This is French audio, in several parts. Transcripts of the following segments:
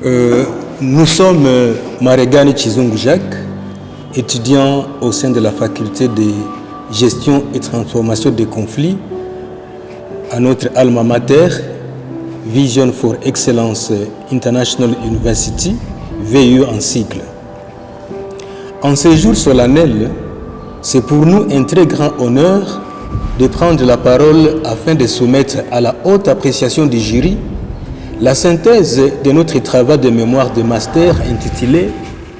Nous sommes Maregani Chizungu Jacques, étudiant au sein de la faculté de gestion et transformation des conflits à notre alma mater, Vision for Excellence International University, VU en sigle. En ce jour solennel, c'est pour nous un très grand honneur de prendre la parole afin de soumettre à la haute appréciation du jury la synthèse de notre travail de mémoire de master intitulé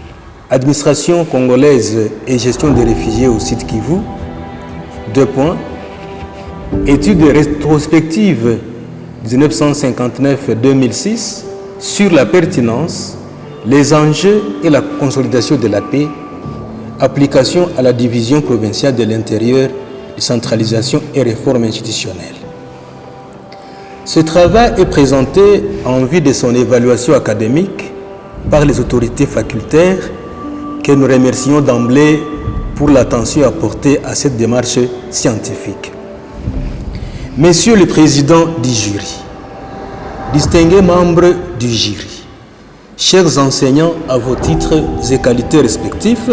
« Administration congolaise et gestion des réfugiés au site Kivu ». Étude rétrospective 1959-2006 sur la pertinence, les enjeux et la consolidation de la paix, application à la division provinciale de l'intérieur, décentralisation et réforme institutionnelle. Ce travail est présenté en vue de son évaluation académique par les autorités facultaires que nous remercions d'emblée pour l'attention apportée à cette démarche scientifique. Messieurs le Président du jury, distingués membres du jury, chers enseignants à vos titres et qualités respectifs,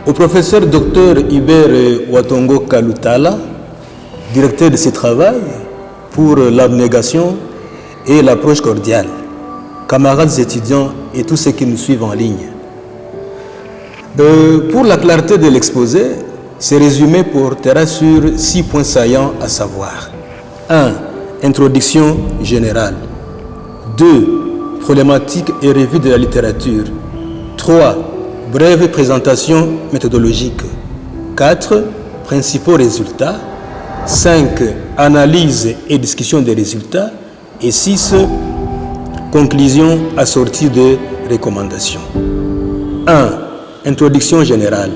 au professeur Dr Hubert Watongo Kalutala, directeur de ce travail, pour l'abnégation et l'approche cordiale, camarades étudiants et tous ceux qui nous suivent en ligne. Pour la clarté de l'exposé, ce résumé portera sur 6 points saillants à savoir. 1. Introduction générale. 2. Problématique et revue de la littérature. 3. Brève présentation méthodologique. 4. Principaux résultats. 5. Analyse et discussion des résultats. Et 6. Conclusion assortie de recommandations. 1. Introduction générale.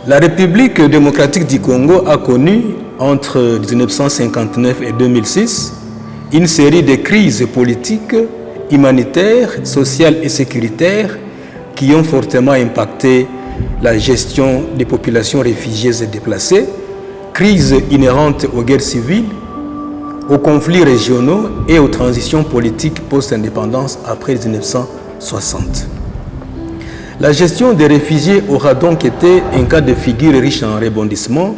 La République démocratique du Congo a connu, entre 1959 et 2006, une série de crises politiques, humanitaires, sociales et sécuritaires qui ont fortement impacté la gestion des populations réfugiées et déplacées, crises inhérentes aux guerres civiles, aux conflits régionaux et aux transitions politiques post-indépendance après 1960. La gestion des réfugiés aura donc été un cas de figure riche en rebondissements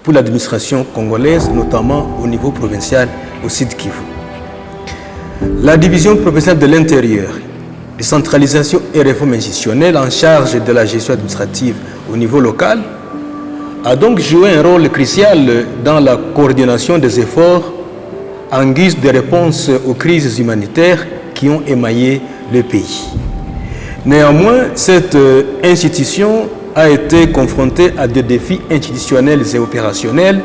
pour l'administration congolaise, notamment au niveau provincial au Sud Kivu. La division provinciale de l'intérieur, décentralisation et réforme institutionnelle en charge de la gestion administrative au niveau local, a donc joué un rôle crucial dans la coordination des efforts en guise de réponse aux crises humanitaires qui ont émaillé le pays. Néanmoins, cette institution a été confrontée à des défis institutionnels et opérationnels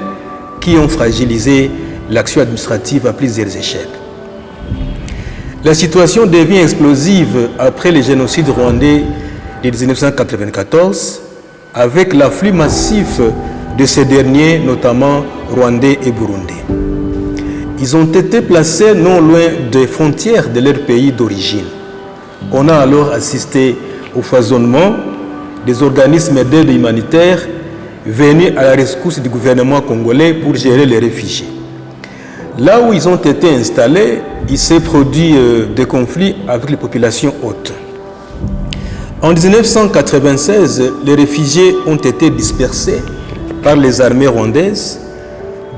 qui ont fragilisé l'action administrative à plusieurs échelles. La situation devient explosive après le génocide rwandais de 1994, avec l'afflux massif de ces derniers, notamment rwandais et burundais. Ils ont été placés non loin des frontières de leur pays d'origine. On a alors assisté au foisonnement des organismes d'aide humanitaire venus à la rescousse du gouvernement congolais pour gérer les réfugiés. Là où ils ont été installés, il s'est produit des conflits avec les populations hautes. En 1996, les réfugiés ont été dispersés par les armées rwandaises,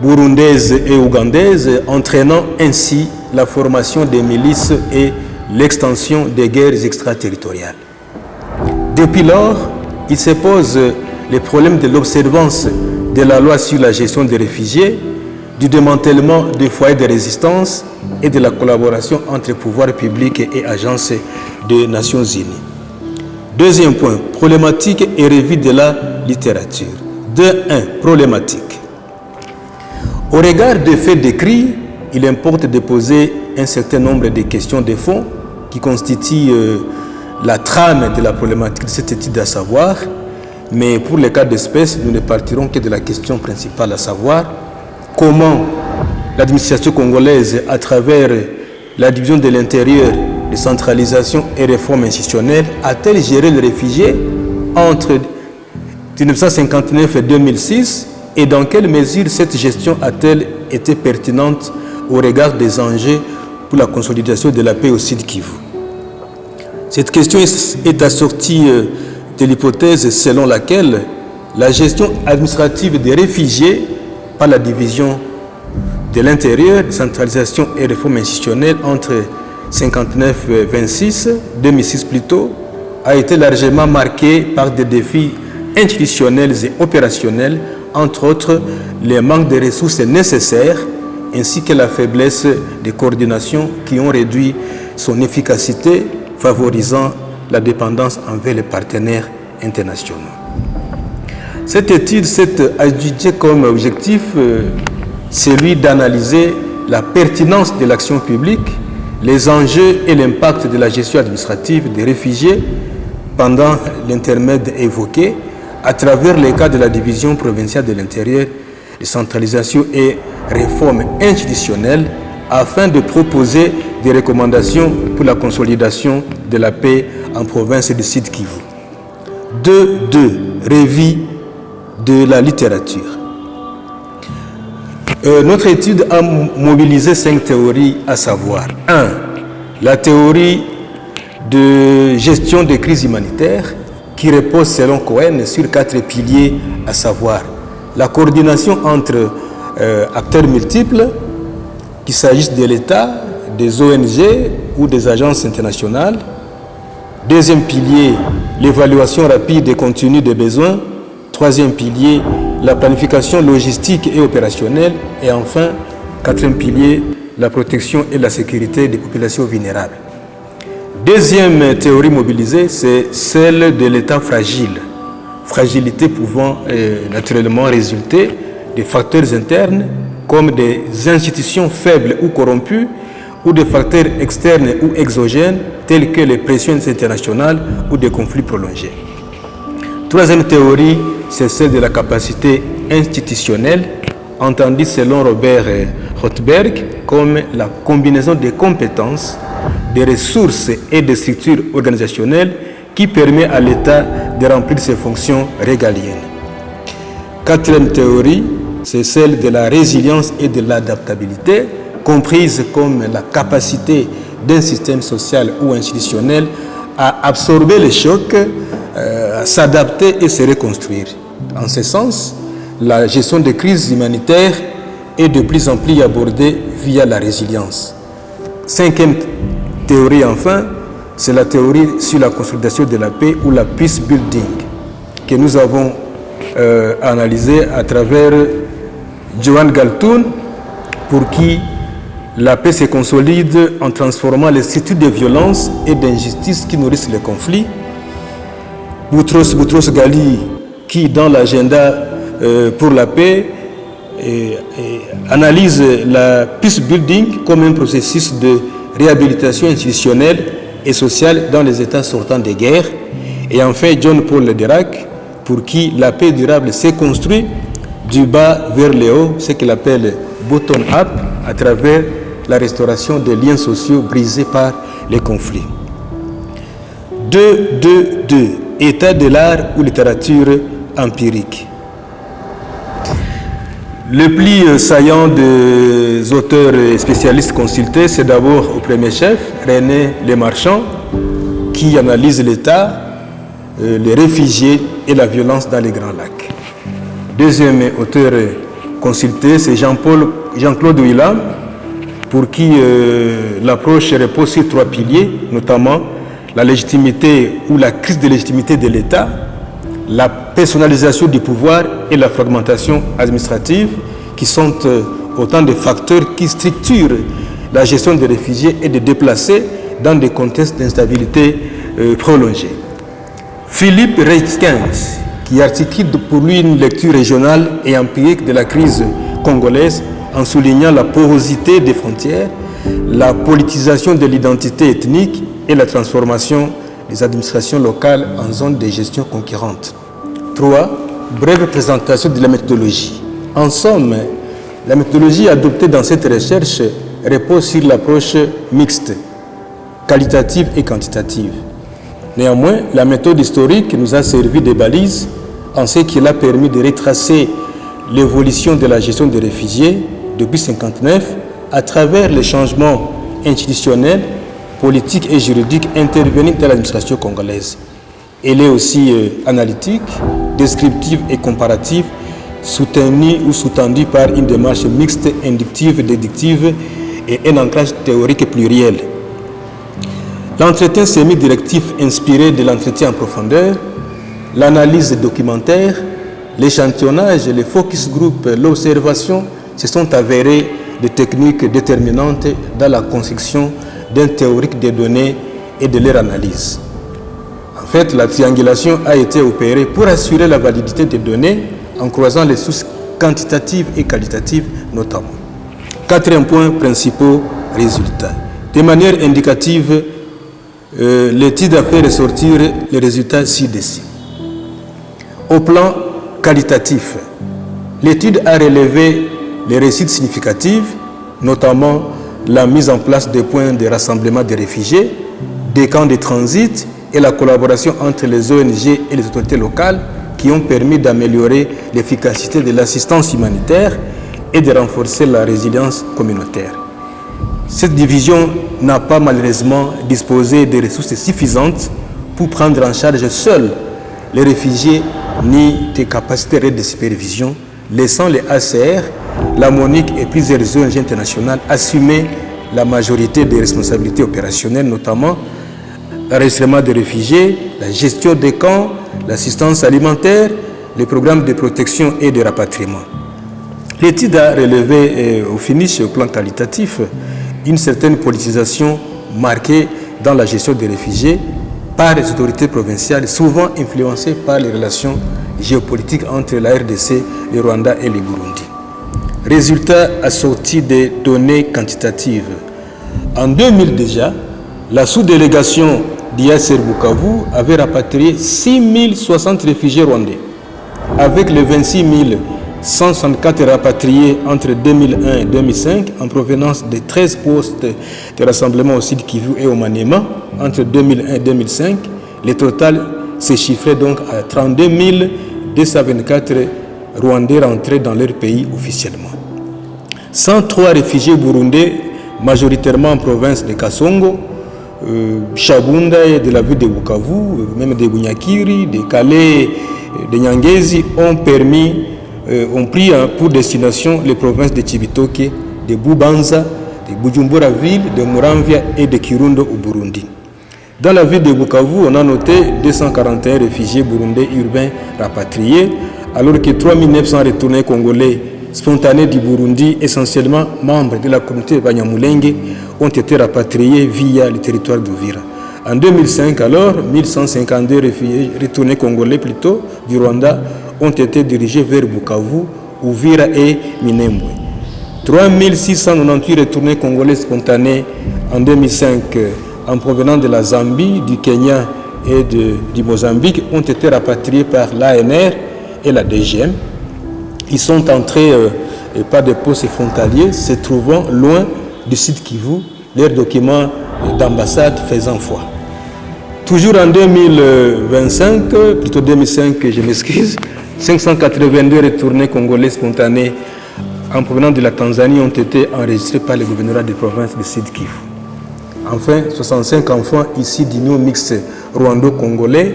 burundaises et ougandaises, entraînant ainsi la formation des milices et l'extension des guerres extraterritoriales. Depuis lors, il se pose les problèmes de l'observance de la loi sur la gestion des réfugiés, du démantèlement des foyers de résistance et de la collaboration entre pouvoirs publics et agences des Nations Unies. Deuxième point, problématique et revue de la littérature. 2.1. Problématique. Au regard des faits décrits, il importe de poser un certain nombre de questions de fond qui constituent la trame de la problématique de cette étude à savoir, mais pour les cas d'espèce, nous ne partirons que de la question principale à savoir comment l'administration congolaise, à travers la division de l'intérieur, décentralisation et réforme institutionnelle, a-t-elle géré les réfugiés entre 1959 et 2006 et dans quelle mesure cette gestion a-t-elle été pertinente au regard des enjeux pour la consolidation de la paix au Sud Kivu. Cette question est assortie de l'hypothèse selon laquelle la gestion administrative des réfugiés par la division de l'intérieur, centralisation et réforme institutionnelle entre 59-26, 2006 plutôt, a été largement marquée par des défis institutionnels et opérationnels, entre autres les manques de ressources nécessaires ainsi que la faiblesse de coordination qui ont réduit son efficacité, favorisant la dépendance envers les partenaires internationaux. Cette étude s'est adjugée comme objectif celui d'analyser la pertinence de l'action publique, les enjeux et l'impact de la gestion administrative des réfugiés pendant l'intermède évoqué à travers les cas de la division provinciale de l'intérieur, décentralisation et réforme institutionnelle afin de proposer des recommandations pour la consolidation de la paix en province du Sud Kivu. 2. Revue de la littérature. Notre étude a mobilisé 5 théories, à savoir 1. La théorie de gestion des crises humanitaires qui repose selon Cohen sur 4 piliers, à savoir la coordination entre acteurs multiples, qu'il s'agisse de l'État, des ONG ou des agences internationales. Deuxième pilier, l'évaluation rapide des contenus des besoins. Troisième pilier, la planification logistique et opérationnelle. Et enfin, quatrième pilier, la protection et la sécurité des populations vulnérables. Deuxième théorie mobilisée, c'est celle de l'État fragile. Fragilité pouvant naturellement résulter des facteurs internes comme des institutions faibles ou corrompues ou des facteurs externes ou exogènes tels que les pressions internationales ou des conflits prolongés. Troisième théorie, c'est celle de la capacité institutionnelle, entendue selon Robert Rothberg comme la combinaison des compétences, des ressources et des structures organisationnelles qui permet à l'État de remplir ses fonctions régaliennes. Quatrième théorie, c'est celle de la résilience et de l'adaptabilité, comprise comme la capacité d'un système social ou institutionnel à absorber les chocs, à s'adapter et se reconstruire. En ce sens, la gestion des crises humanitaires est de plus en plus abordée via la résilience. Cinquième théorie enfin, c'est la théorie sur la consolidation de la paix ou la peace building que nous avons analysée à travers Johan Galtung, pour qui la paix se consolide en transformant les structures de violence et d'injustice qui nourrissent les conflits. Boutros Ghali, qui dans l'agenda pour la paix analyse la peace building comme un processus de réhabilitation institutionnelle et sociale dans les États sortant des guerres. Et enfin, John Paul Lederach, pour qui la paix durable s'est construite du bas vers le haut, ce qu'il appelle bottom-up, à travers la restauration des liens sociaux brisés par les conflits. 2. État de l'art ou littérature empirique. Le plus saillant des auteurs et spécialistes consultés, c'est d'abord au premier chef, René Lemarchand, qui analyse l'État, les réfugiés et la violence dans les Grands Lacs. Deuxième auteur consulté, c'est Jean-Claude Willam, pour qui l'approche repose sur 3 piliers, notamment la légitimité ou la crise de légitimité de l'État, la personnalisation du pouvoir et la fragmentation administrative, qui sont autant de facteurs qui structurent la gestion des réfugiés et des déplacés dans des contextes d'instabilité prolongée. Philippe Reiskens, qui articule pour lui une lecture régionale et empirique de la crise congolaise en soulignant la porosité des frontières, la politisation de l'identité ethnique et la transformation des administrations locales en zones de gestion concurrentes. 3. Brève présentation de la méthodologie. En somme, la méthodologie adoptée dans cette recherche repose sur l'approche mixte, qualitative et quantitative. Néanmoins, la méthode historique nous a servi de balise en ce qu'il a permis de retracer l'évolution de la gestion des réfugiés depuis 1959 à travers les changements institutionnelle, politique et juridique intervenue dans l'administration congolaise. Elle est aussi analytique, descriptive et comparative, soutenue ou sous-tendue par une démarche mixte, inductive, déductive et un ancrage théorique pluriel. L'entretien semi-directif inspiré de l'entretien en profondeur, l'analyse documentaire, l'échantillonnage, le focus group, l'observation se sont avérés des techniques déterminantes dans la construction d'un théorique des données et de leur analyse. En fait, la triangulation a été opérée pour assurer la validité des données en croisant les sources quantitatives et qualitatives notamment. 4 points principaux résultats. De manière indicative, l'étude a fait ressortir les résultats ci-dessus. Au plan qualitatif, l'étude a relevé les réussites significatives, notamment la mise en place des points de rassemblement des réfugiés, des camps de transit et la collaboration entre les ONG et les autorités locales qui ont permis d'améliorer l'efficacité de l'assistance humanitaire et de renforcer la résilience communautaire. Cette division n'a pas malheureusement disposé de ressources suffisantes pour prendre en charge seuls les réfugiés ni des capacités de supervision, laissant les ACR, la MONUC et plusieurs ONG internationales assumer la majorité des responsabilités opérationnelles, notamment l'enregistrement des réfugiés, la gestion des camps, l'assistance alimentaire, les programmes de protection et de rapatriement. L'étude a relevé au finish, au plan qualitatif, une certaine politisation marquée dans la gestion des réfugiés par les autorités provinciales, souvent influencées par les relations géopolitiques entre la RDC, le Rwanda et le Burundi. Résultat assorti des données quantitatives. En 2000 déjà, la sous-délégation d'IACR Bukavu avait rapatrié 6060 réfugiés rwandais, avec les 26 164 rapatriés entre 2001 et 2005 en provenance de 13 postes de rassemblement au Sud Kivu et au Maniema entre 2001 et 2005. Le total se chiffrait donc à 32 224 Rwandais rentrés dans leur pays officiellement. 103 réfugiés burundais, majoritairement en province de Kasongo, Shabunda et de la ville de Bukavu, même de Bunyakiri, de Calais, de Nyangezi, ont pris pour destination les provinces de Chibitoke, de Bubanza, de Bujumbura ville, de Muramvya et de Kirundo au Burundi. Dans la ville de Bukavu, on a noté 241 réfugiés burundais urbains rapatriés, alors que 3900 retournés congolais spontanés du Burundi, essentiellement membres de la communauté Banyamulenge, ont été rapatriés via le territoire d'Uvira. En 2005, alors, 1152 réfugiés retournés congolais plutôt du Rwanda ont été dirigés vers Bukavu, Uvira et Minembwe. 3698 retournés congolais spontanés en 2005 en provenant de la Zambie, du Kenya et du Mozambique ont été rapatriés par l'ANR et la DGM. Ils sont entrés par des postes frontaliers se trouvant loin du site Kivu, leurs documents d'ambassade faisant foi. Toujours en 2025, plutôt 2005, je m'excuse, 582 retournés congolais spontanés en provenance de la Tanzanie ont été enregistrés par le gouvernorat des provinces du Sud Kivu. Enfin, 65 enfants issus d'union mixte rwando-congolais,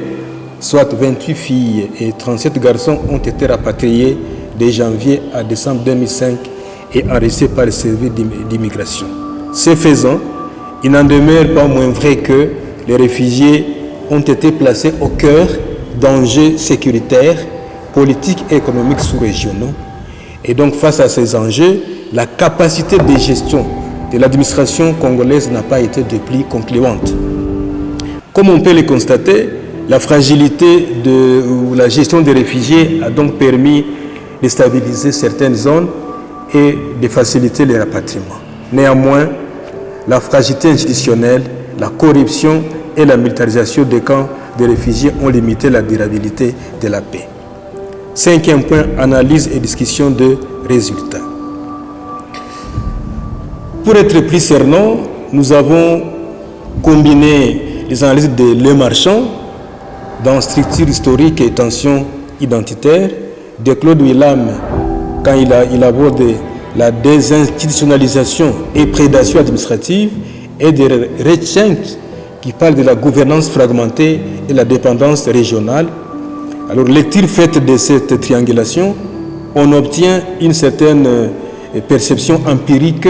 soit 28 filles et 37 garçons, ont été rapatriés de janvier à décembre 2005 et enregistrés par le service d'immigration. Ce faisant, il n'en demeure pas moins vrai que les réfugiés ont été placés au cœur d'enjeux sécuritaires, politiques et économiques sous-régionaux. Et donc, face à ces enjeux, la capacité de gestion de l'administration congolaise n'a pas été depuis concluante. Comme on peut le constater, la fragilité de la gestion des réfugiés a donc permis de stabiliser certaines zones et de faciliter les rapatriements. Néanmoins, la fragilité institutionnelle, la corruption et la militarisation des camps de réfugiés ont limité la durabilité de la paix. 5e point, analyse et discussion de résultats. Pour être plus certain, nous avons combiné les analyses de Le Marchand dans structure historique et tension identitaire, de Claude Willam quand il aborde la désinstitutionnalisation et prédation administrative, et de Rechenk qui parle de la gouvernance fragmentée et la dépendance régionale. Alors, lecture faite de cette triangulation, on obtient une certaine perception empirique,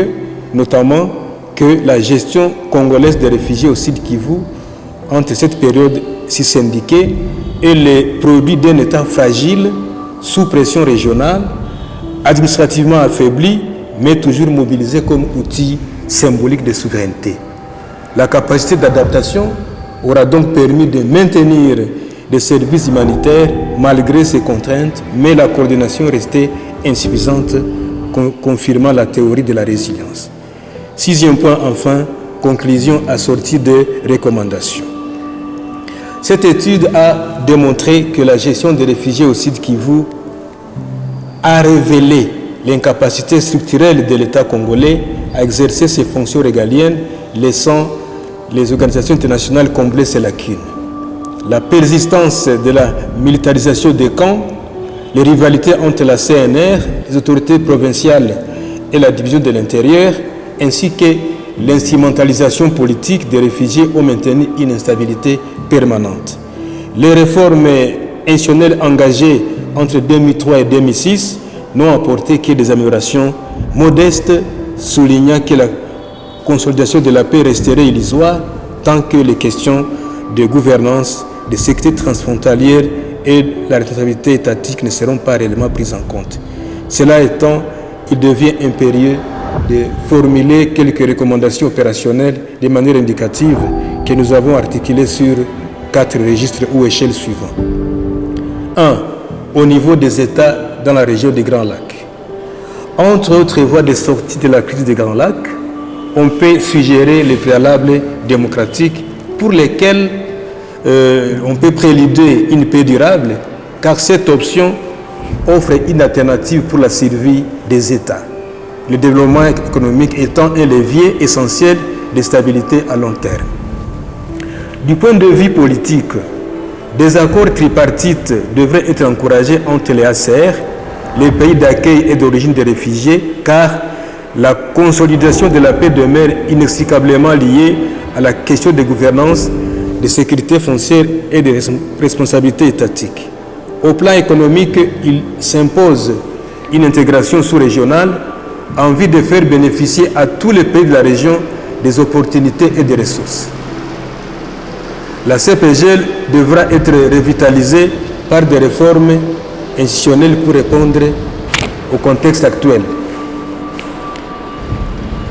notamment que la gestion congolaise des réfugiés au Sud Kivu, entre cette période si syndiquée et les produits d'un État fragile, sous pression régionale, administrativement affaibli, mais toujours mobilisé comme outil symbolique de souveraineté. La capacité d'adaptation aura donc permis de maintenir des services humanitaires malgré ces contraintes, mais la coordination restait insuffisante, confirmant la théorie de la résilience. Sixième point, enfin, conclusion assortie de recommandations. Cette étude a démontré que la gestion des réfugiés au Sud Kivu a révélé l'incapacité structurelle de l'État congolais à exercer ses fonctions régaliennes, laissant les organisations internationales combler ces lacunes. La persistance de la militarisation des camps, les rivalités entre la CNR, les autorités provinciales et la division de l'intérieur, ainsi que l'instrumentalisation politique des réfugiés ont maintenu une instabilité permanente. Les réformes institutionnelles engagées entre 2003 et 2006 n'ont apporté que des améliorations modestes, soulignant que la consolidation de la paix resterait illusoire tant que les questions de gouvernance, de sécurité transfrontalière et la responsabilité étatique ne seront pas réellement prises en compte. Cela étant, il devient impérieux de formuler quelques recommandations opérationnelles de manière indicative que nous avons articulées sur 4 registres ou échelles suivants. 1. Au niveau des États dans la région des Grands Lacs. Entre autres voies de sortie de la crise des Grands Lacs, on peut suggérer les préalables démocratiques pour lesquels on peut préluder une paix durable, car cette option offre une alternative pour la survie des États, le développement économique étant un levier essentiel de stabilité à long terme. Du point de vue politique, des accords tripartites devraient être encouragés entre les ACR, les pays d'accueil et d'origine des réfugiés, car la consolidation de la paix demeure inextricablement liée à la question de gouvernance, de sécurité foncière et de responsabilité étatique. Au plan économique, il s'impose une intégration sous-régionale en vue de faire bénéficier à tous les pays de la région des opportunités et des ressources. La CPGL devra être revitalisée par des réformes institutionnelles pour répondre au contexte actuel.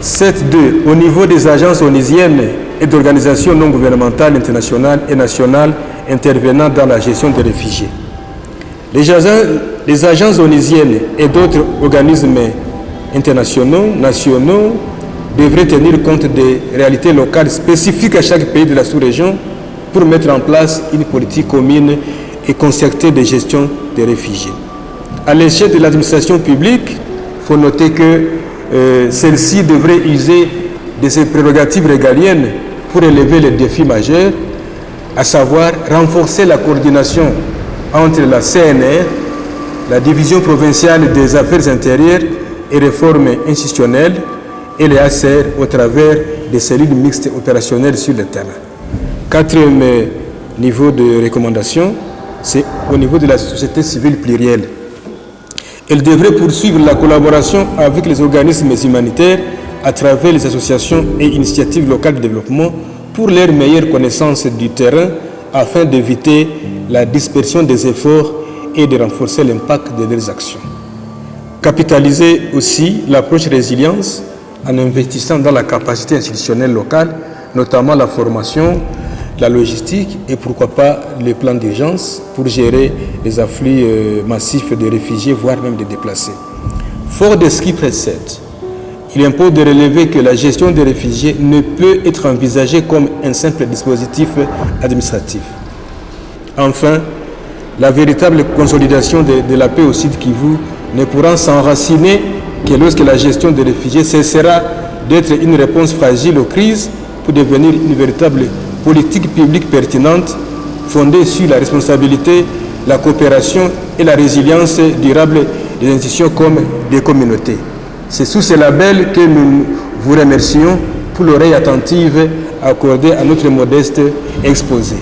7.2. Au niveau des agences onusiennes et d'organisations non gouvernementales internationales et nationales intervenant dans la gestion des réfugiés. Les agences onusiennes et d'autres organismes internationaux, nationaux, devraient tenir compte des réalités locales spécifiques à chaque pays de la sous-région pour mettre en place une politique commune et concertée de gestion des réfugiés. À l'échelle de l'administration publique, il faut noter que celle-ci devrait user de ses prérogatives régaliennes pour élever les défis majeurs, à savoir renforcer la coordination entre la CNR, la division provinciale des affaires intérieures et réformes institutionnelles et les ACR au travers des cellules mixtes opérationnelles sur le terrain. 4e niveau de recommandation, c'est au niveau de la société civile plurielle. Elle devrait poursuivre la collaboration avec les organismes humanitaires à travers les associations et initiatives locales de développement pour leur meilleure connaissance du terrain afin d'éviter la dispersion des efforts et de renforcer l'impact de leurs actions. Capitaliser aussi l'approche résilience en investissant dans la capacité institutionnelle locale, notamment la formation, la logistique et pourquoi pas les plans d'urgence pour gérer les afflux massifs de réfugiés, voire même de déplacés. Fort de ce qui précède, il impose de relever que la gestion des réfugiés ne peut être envisagée comme un simple dispositif administratif. Enfin, la véritable consolidation de la paix au Sud Kivu ne pourra s'enraciner que lorsque la gestion des réfugiés cessera d'être une réponse fragile aux crises pour devenir une véritable politique publique pertinente fondée sur la responsabilité, la coopération et la résilience durable des institutions comme des communautés. C'est sous ce label que nous vous remercions pour l'oreille attentive accordée à notre modeste exposé.